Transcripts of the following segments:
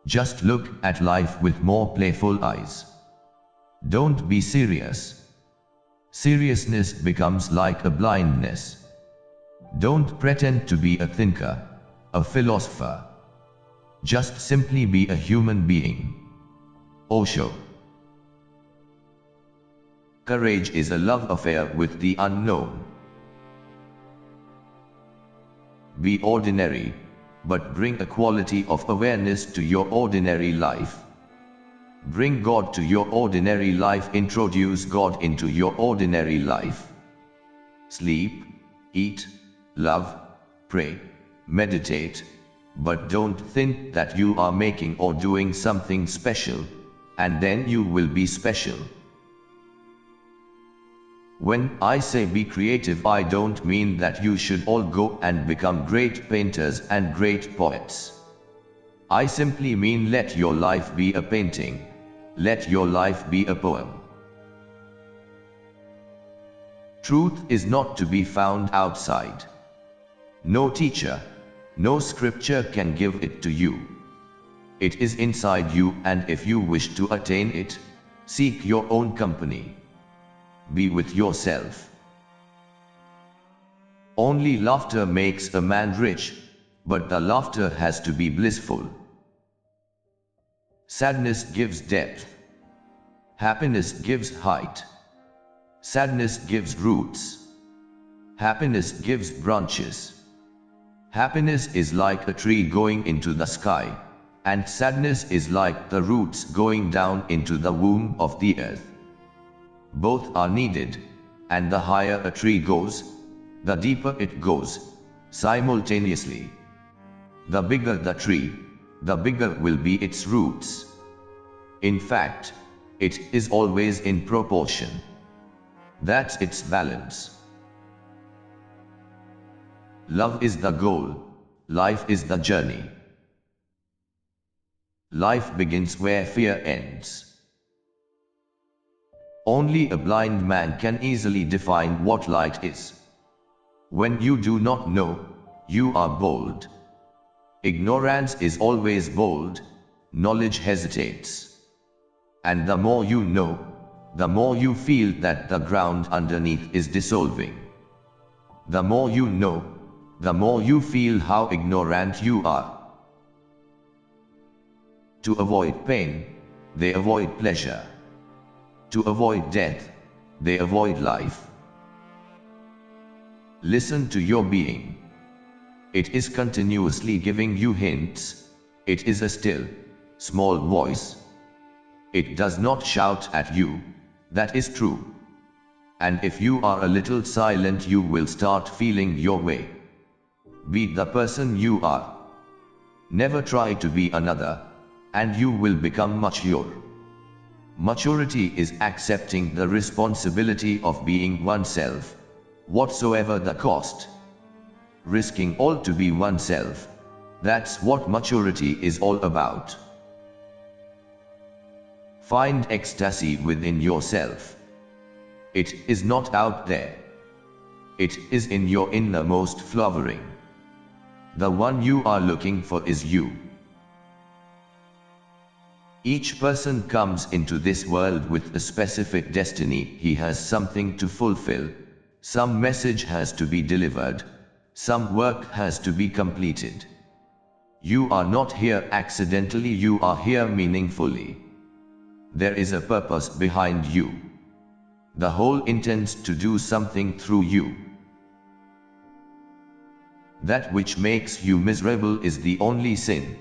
Just look at life with more playful eyes. Don't be serious. Seriousness becomes like a blindness. Don't pretend to be a thinker, a philosopher. Just simply be a human being. Osho. Courage is a love affair with the unknown. Be ordinary, but bring a quality of awareness to your ordinary life. Bring God to your ordinary life. Introduce God into your ordinary life. Sleep, eat, love, pray, meditate, but don't think that you are making or doing something special, and then you will be special. When I say be creative, I don't mean that you should all go and become great painters and great poets. I simply mean let your life be a painting. Let your life be a poem. Truth is not to be found outside. No teacher, no scripture can give it to you. It is inside you, and if you wish to attain it, seek your own company. Be with yourself. Only laughter makes a man rich, but the laughter has to be blissful. Sadness gives depth. Happiness gives height. Sadness gives roots. Happiness gives branches. Happiness is like a tree going into the sky, and sadness is like the roots going down into the womb of the earth. Both are needed, and the higher a tree goes, the deeper it goes, simultaneously. The bigger the tree, the bigger will be its roots. In fact, it is always in proportion. That's its balance. Love is the goal, life is the journey. Life begins where fear ends. Only a blind man can easily define what light is. When you do not know, you are bold. Ignorance is always bold, knowledge hesitates. And the more you know, the more you feel that the ground underneath is dissolving. The more you know, the more you feel how ignorant you are. To avoid pain, they avoid pleasure. To avoid death, they avoid life. Listen to your being. It is continuously giving you hints. It is a still, small voice. It does not shout at you, that is true. And if you are a little silent, you will start feeling your way. Be the person you are. Never try to be another, and you will become mature. Maturity is accepting the responsibility of being oneself, whatsoever the cost. Risking all to be oneself, that's what maturity is all about. Find ecstasy within yourself. It is not out there. It is in your innermost flowering. The one you are looking for is you. Each person comes into this world with a specific destiny. He has something to fulfill. Some message has to be delivered. Some work has to be completed. You are not here accidentally, you are here meaningfully. There is a purpose behind you. The whole intends to do something through you. That which makes you miserable is the only sin.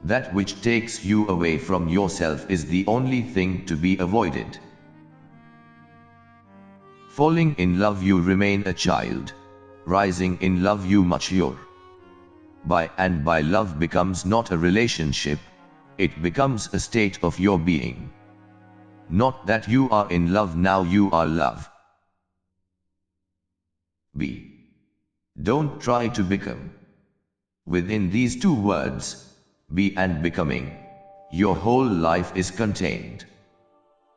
That which takes you away from yourself is the only thing to be avoided. Falling in love, you remain a child. Rising in love, you mature. By love becomes not a relationship, it becomes a state of your being. Not that you are in love now, you are love. Be. Don't try to become. Within these two words, be and becoming, your whole life is contained.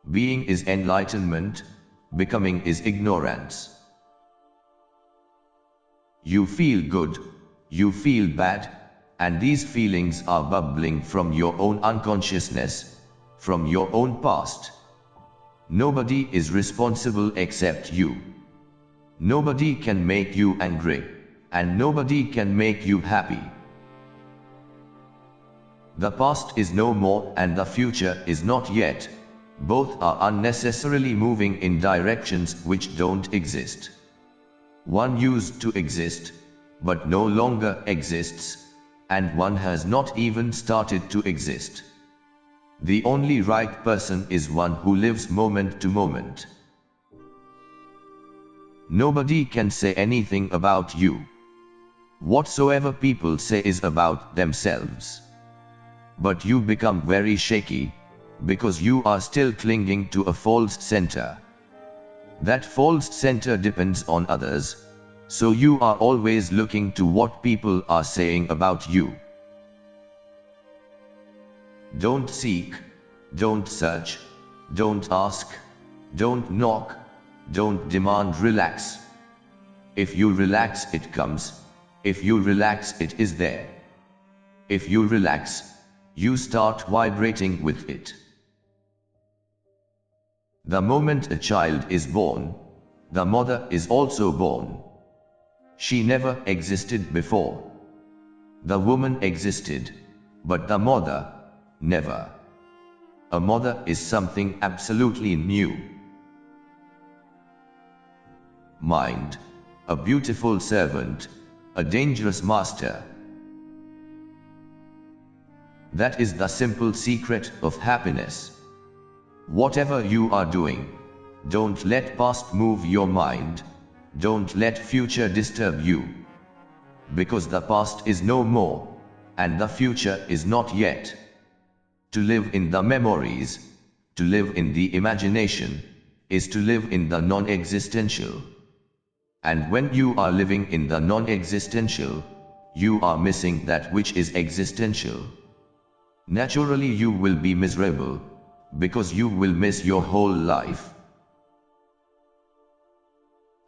Being is enlightenment, becoming is ignorance. You feel good, you feel bad, And these feelings are bubbling from your own unconsciousness, from your own past. Nobody is responsible except you. Nobody can make you angry, and nobody can make you happy. The past is no more and the future is not yet. Both are unnecessarily moving in directions which don't exist. One used to exist, but no longer exists, and one has not even started to exist. The only right person is one who lives moment to moment. Nobody can say anything about you. Whatsoever people say is about themselves. But you become very shaky, because you are still clinging to a false center. That false center depends on others, so you are always looking to what people are saying about you. Don't seek, don't search, don't ask, don't knock, don't demand. Relax. If you relax, it comes. If you relax, it is there. If you relax, you start vibrating with it. The moment a child is born, the mother is also born. She never existed before. The woman existed, but the mother, never. A mother is something absolutely new. Mind, a beautiful servant, a dangerous master. That is the simple secret of happiness. Whatever you are doing, don't let past move your mind, don't let future disturb you. Because the past is no more, and the future is not yet. To live in the memories, to live in the imagination, is to live in the non-existential. And when you are living in the non-existential, you are missing that which is existential. Naturally you will be miserable, because you will miss your whole life.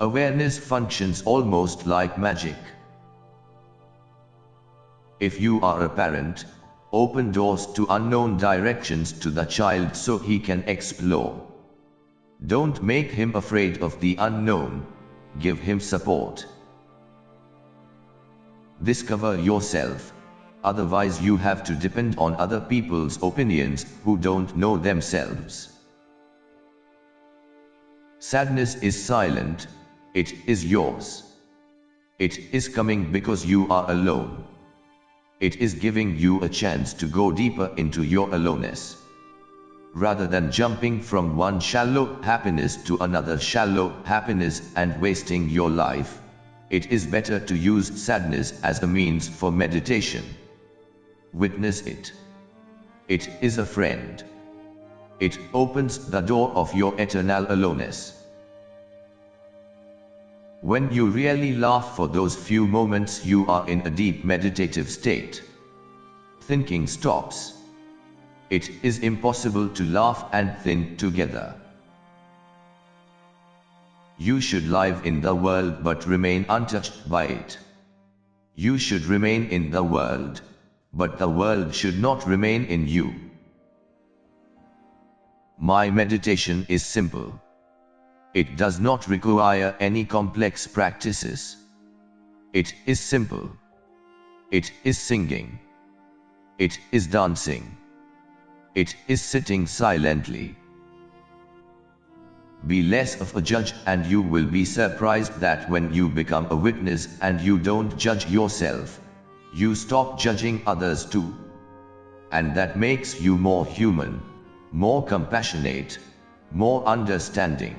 Awareness functions almost like magic. If you are a parent, open doors to unknown directions to the child so he can explore. Don't make him afraid of the unknown, give him support. Discover yourself, otherwise you have to depend on other people's opinions who don't know themselves. Sadness is silent, it is yours. It is coming because you are alone. It is giving you a chance to go deeper into your aloneness. Rather than jumping from one shallow happiness to another shallow happiness and wasting your life, it is better to use sadness as a means for meditation. Witness it. It is a friend. It opens the door of your eternal aloneness. When you really laugh for those few moments, you are in a deep meditative state. Thinking stops. It is impossible to laugh and think together. You should live in the world but remain untouched by it. You should remain in the world, but the world should not remain in you. My meditation is simple. It does not require any complex practices. It is simple. It is singing. It is dancing. It is sitting silently. Be less of a judge and you will be surprised that when you become a witness and you don't judge yourself, you stop judging others too. And that makes you more human, more compassionate, more understanding.